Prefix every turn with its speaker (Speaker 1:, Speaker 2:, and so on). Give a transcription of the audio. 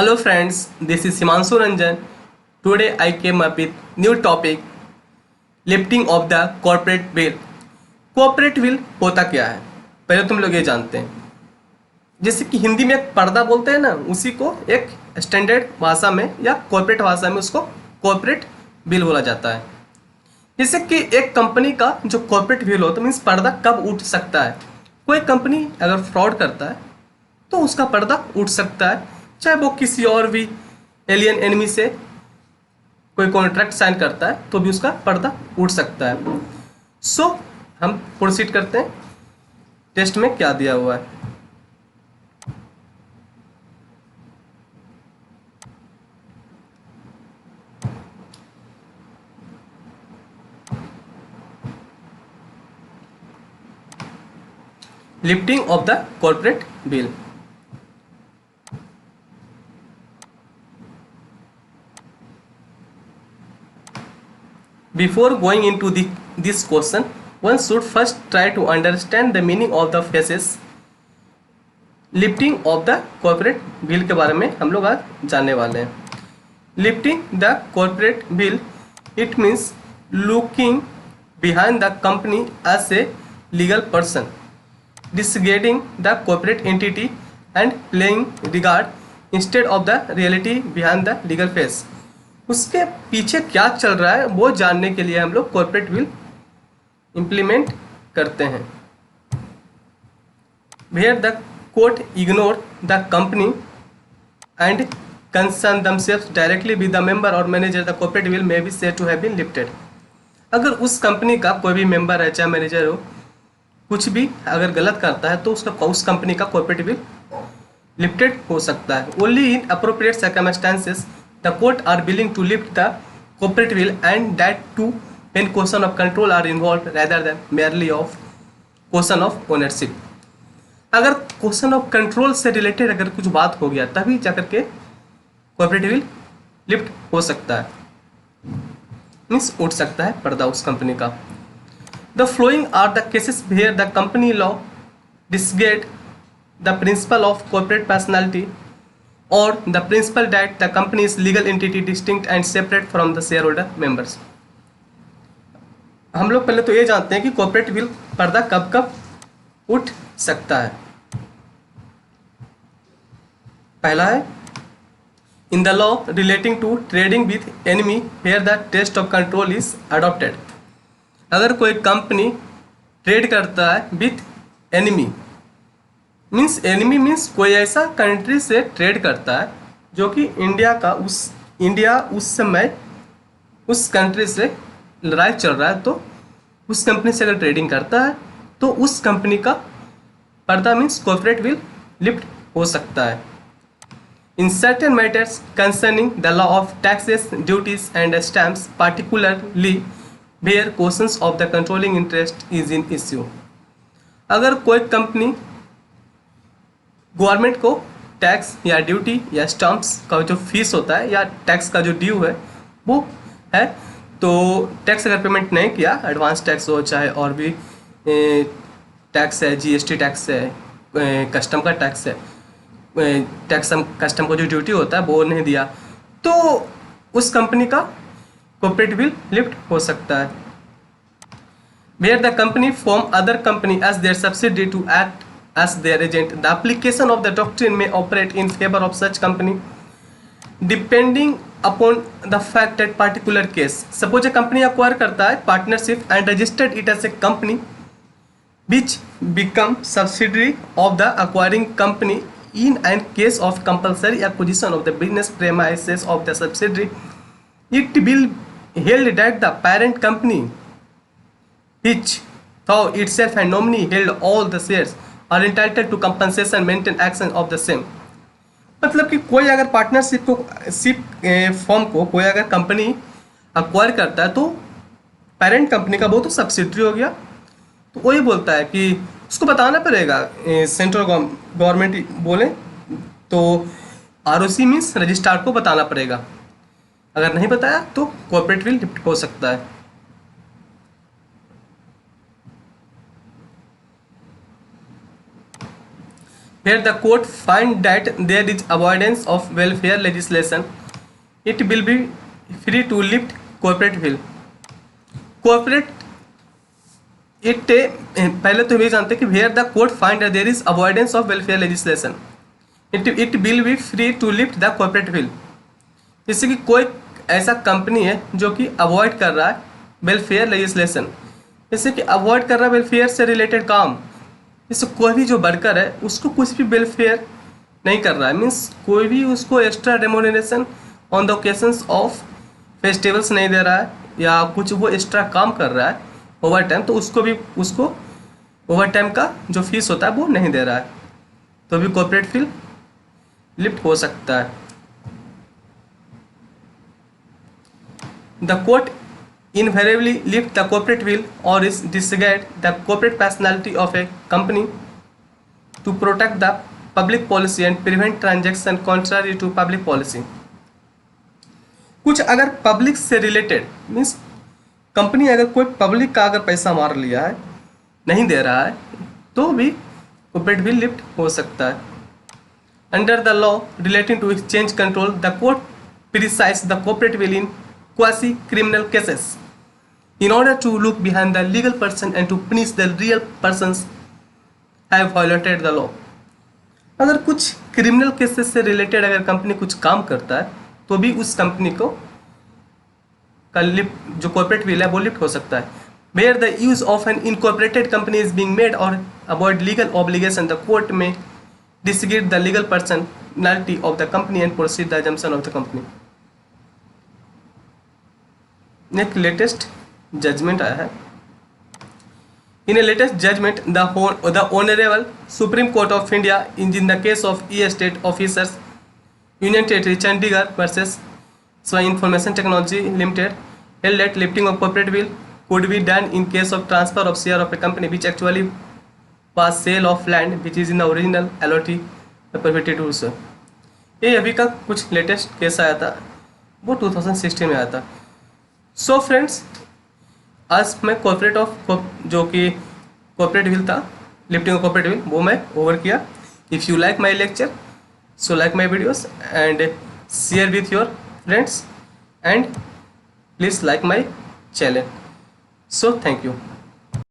Speaker 1: Hello friends, this is Himanshu Ranjan. Today I came up with new topic lifting of the corporate bill. corporate bill होता क्या है पहले तुम लोग ये जानते हैं। जैसे कि हिंदी में एक पर्दा बोलते हैं ना, उसी को एक स्टैंडर्ड भाषा में या कॉर्पोरेट भाषा में उसको कॉर्पोरेट बिल बोला जाता है। जैसे कि एक कंपनी का जो कॉर्पोरेट बिल होता है मीन्स पर्दा कब उठ सकता है। कोई कंपनी अगर फ्रॉड करता है तो उसका पर्दा उठ सकता है, चाहे वो किसी और भी एलियन एनिमी से कोई कॉन्ट्रैक्ट साइन करता है तो भी उसका पर्दा उठ सकता है। सो हम प्रोसीड करते हैं। टेस्ट में क्या दिया हुआ है। Lifting of the corporate bill. Before going into this question, one should first try to understand the meaning of the phrases lifting of the corporate bill के बारे में हम लोग आज जानने वाले हैं। Lifting the corporate bill, it means looking behind the company as a legal person, disregarding the corporate entity and playing regard instead of the reality behind the legal face। उसके पीछे क्या चल रहा है वो जानने के लिए हम लोग कॉर्पोरेट बिल इंप्लीमेंट करते हैं। Where the court ignore the company and concern themselves directly with the member और manager the corporate veil may be said to have been lifted. अगर उस कंपनी का कोई भी मेंबर है चाहे मैनेजर हो, कुछ भी अगर गलत करता है तो उसका उस कंपनी का कॉर्पोरेट बिल लिफ्टेड हो सकता है। Only in appropriate circumstances the court are willing to lift the corporate bill, and that too when question of control are involved rather than merely of question of ownership। अगर question of control से related अगर कुछ बात हो गया तभी जाकर के कॉर्पोरेट बिल लिफ्ट हो सकता है, मीन्स उठ सकता है पर्दा उस कंपनी का। The following are the cases where the company law disregard the principle of corporate personality or the principle that the company is legal entity distinct and separate from the shareholder members। हम लोग पहले तो ये जानते हैं कि corporate bill पर्दा कब कब उठ सकता है। पहला है in the law relating to trading with enemy where the test of control is adopted. अगर कोई कंपनी ट्रेड करता है with enemy, means enemy means कोई ऐसा कंट्री से ट्रेड करता है जो कि इंडिया उस समय उस कंट्री से लड़ाई चल रहा है, तो उस कंपनी से अगर ट्रेडिंग करता है तो उस कंपनी का पर्दा मीन्स कॉर्पोरेट बिल लिफ्ट हो सकता है। In certain matters concerning the law of taxes duties and stamps particularly where questions of the controlling interest is in issue. अगर कोई कंपनी गवर्नमेंट को टैक्स या ड्यूटी या स्टैम्प्स का जो फीस होता है या टैक्स का जो ड्यू है वो है, तो टैक्स अगर पेमेंट नहीं किया, एडवांस टैक्स हो चाहे और भी टैक्स है, जीएसटी टैक्स है, कस्टम का टैक्स है, कस्टम का जो ड्यूटी होता है वो नहीं दिया, तो उस कंपनी का कॉर्पोरेट बिल लिफ्ट हो सकता है। Where the company form other company as their subsidy to act as their agent, the application of the doctrine may operate in favor of such company depending upon the fact that particular case। suppose a company acquire करता है partnership and registered it as a company which become subsidiary of the acquiring company in an case of compulsory acquisition of the business premises of the subsidiary, it will held that the parent company which thou itself and nominee held all the shares are entitled to compensation maintain action of the same। मतलब कि कोई अगर partnership form को कोई अगर company acquire करता है तो पेरेंट कंपनी का वो तो सब्सिडरी हो गया, तो वही बोलता है कि उसको बताना पड़ेगा, सेंट्रल गवर्नमेंट बोले तो आरओसी मीन्स रजिस्ट्रार को बताना पड़ेगा, अगर नहीं बताया तो कॉर्पोरेट बिल लिफ्ट हो सकता है। where the court find that there is avoidance of welfare legislation, it will be free to lift corporate will. Corporate it पहले तो ये जानते हैं कि where the court find that there is avoidance of welfare legislation, it will be free to lift the corporate will. जैसे कि कोई ऐसा कंपनी है जो कि अवॉइड कर रहा है वेलफेयर लेजिस्लेशन, जैसे कि अवॉइड कर रहा है वेलफेयर से रिलेटेड काम, जैसे कोई भी जो वर्कर है उसको कुछ भी वेलफेयर नहीं कर रहा है, मीन्स कोई भी उसको extra remuneration on the occasions of festivals नहीं दे रहा है, या कुछ वो एक्स्ट्रा काम कर रहा है ओवर टाइम, तो उसको ओवर टाइम का जो फीस होता है वो नहीं दे रहा है, तो भी कॉर्पोरेट फील लिफ्ट हो सकता है. The court invariably lift the corporate will or is disregard the corporate personality of a company to protect the public policy and prevent transaction contrary to public policy. कुछ अगर public से related means company अगर कोई public का अगर पैसा मार लिया है नहीं दे रहा है तो भी कॉर्पोरेट विल लिफ्ट हो सकता है. Under the law relating to exchange control the court precise the corporate will in quasi criminal cases in order to look behind the legal person and to punish the real persons have violated the law. अगर कुछ criminal cases से related अगर company कुछ काम करता है तो भी उस कंपनी को का लिफ्ट जो कॉर्पोरेट विल है वो लिफ्ट हो सकता है. Where the use of an incorporated company is being made or avoid legal obligation, the court may disregard the legal personality of the company and proceed the assumption of the company. एक latest judgement आया है. In a latest judgement the honourable Supreme Court of India in the case of estate officers union territory Chandigarh versus स्वाई information technology limited held that lifting of corporate will could be done in case of transfer of share of a company which actually was sale of land which is in the original allotee property to use. ये अभी का कुछ latest case आया था, वो 2016 में आया था. सो फ्रेंड्स, आज मैं जो कि कॉर्पोरेट विल था, लिफ्टिंग ऑफ कॉर्पोरेट विल, वो मैं ओवर किया. If you like my lecture so like my videos and share with your friends and please like my channel. So thank you.